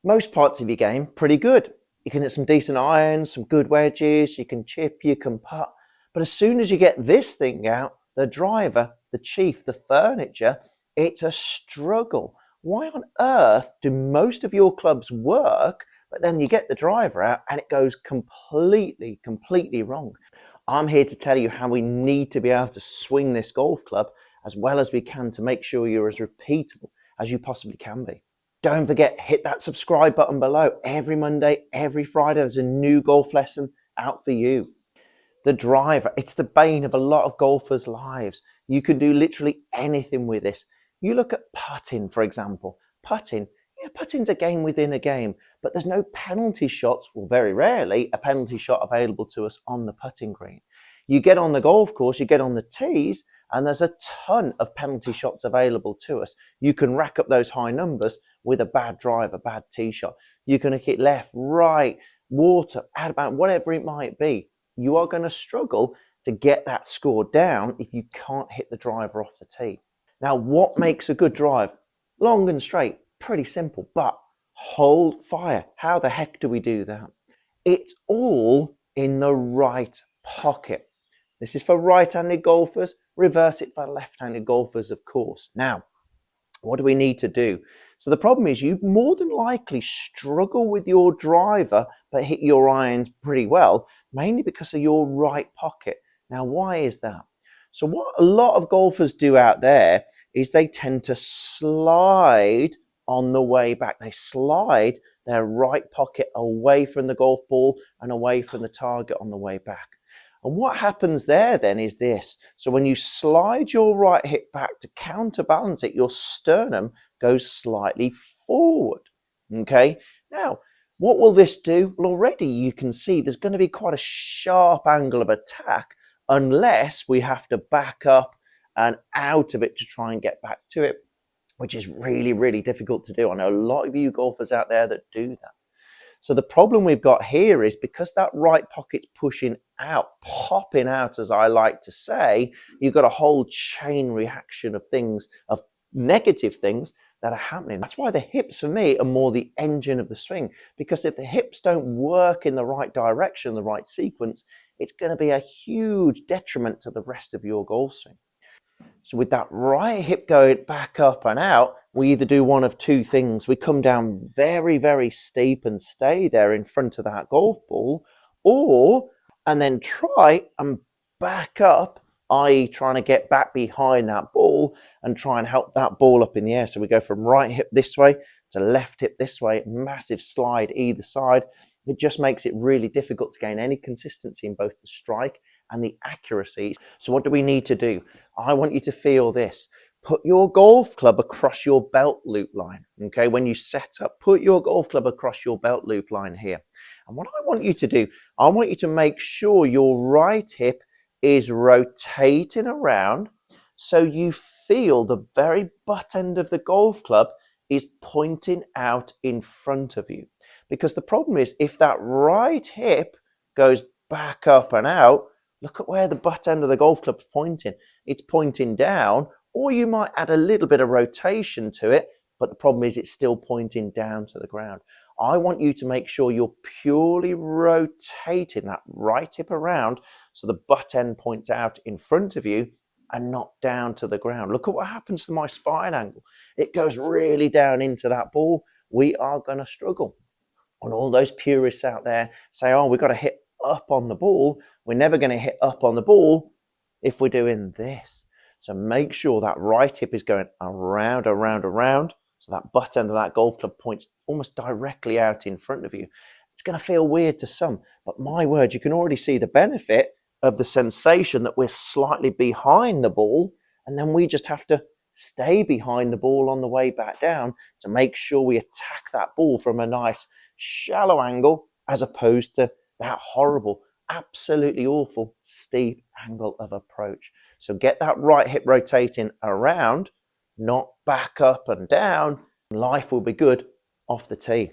Most parts of your game, pretty good. You can hit some decent irons, some good wedges, you can chip, you can putt. But as soon as you get this thing out, the driver, the chief, the furniture, it's a struggle. Why on earth do most of your clubs work, but then you get the driver out and it goes completely wrong? I'm here to tell you how we need to be able to swing this golf club as well as we can to make sure you're as repeatable as you possibly can be. Don't forget, hit that subscribe button below. Every Monday, every Friday, there's a new golf lesson out for you. The driver, it's the bane of a lot of golfers' lives. You can do literally anything with this. You look at putting, for example. Putting's a game within a game, but there's no penalty shots, well, very rarely, a penalty shot available to us on the putting green. You get on the golf course, you get on the tees, and there's a ton of penalty shots available to us. You can rack up those high numbers with a bad drive, a bad tee shot. You can hit left, right, water, out of bounds, whatever it might be. You are going to struggle to get that score down if you can't hit the driver off the tee. Now, what makes a good drive? Long and straight, pretty simple, but hold fire. How the heck do we do that? It's all in the right pocket. This is for right-handed golfers, reverse it for left-handed golfers, of course. Now, what do we need to do? So the problem is you more than likely struggle with your driver, but hit your irons pretty well, mainly because of your right pocket. Now, why is that? So what a lot of golfers do out there is they tend to slide on the way back. They slide their right pocket away from the golf ball and away from the target on the way back. And what happens there then is this. So when you slide your right hip back to counterbalance it, your sternum goes slightly forward. Okay. Now, what will this do? Well, already you can see there's going to be quite a sharp angle of attack unless we have to back up and out of it to try and get back to it, which is really difficult to do. I know a lot of you golfers out there that do that. So the problem we've got here is because that right pocket's pushing out, popping out, as I like to say, you've got a whole chain reaction of things, of negative things that are happening. That's why the hips for me are more the engine of the swing, because if the hips don't work in the right direction, the right sequence, it's going to be a huge detriment to the rest of your golf swing. So with that right hip going back up and out, we either do one of two things. We come down very steep and stay there in front of that golf ball, and then try and back up, i.e. trying to get back behind that ball and try and help that ball up in the air. So we go from right hip this way to left hip this way, massive slide either side. It just makes it really difficult to gain any consistency in both the strike and the accuracy. So what do we need to do? I want you to feel this. Put your golf club across your belt loop line. Okay, when you set up, put your golf club across your belt loop line here. And what I want you to do, I want you to make sure your right hip is rotating around so you feel the very butt end of the golf club is pointing out in front of you. Because the problem is if that right hip goes back up and out, look at where the butt end of the golf club's pointing. It's pointing down, or you might add a little bit of rotation to it, but the problem is it's still pointing down to the ground. I want you to make sure you're purely rotating that right hip around so the butt end points out in front of you and not down to the ground. Look at what happens to my spine angle. It goes really down into that ball. We are going to struggle. And all those purists out there say, oh, we've got to hit up on the ball. We're never going to hit up on the ball if we're doing this. So make sure that right hip is going around. So that butt end of that golf club points almost directly out in front of you. It's going to feel weird to some, but my word, you can already see the benefit of the sensation that we're slightly behind the ball, and then we just have to stay behind the ball on the way back down to make sure we attack that ball from a nice shallow angle as opposed to that horrible, absolutely awful steep angle of approach. So get that right hip rotating around, not back up and down. Life will be good off the tee.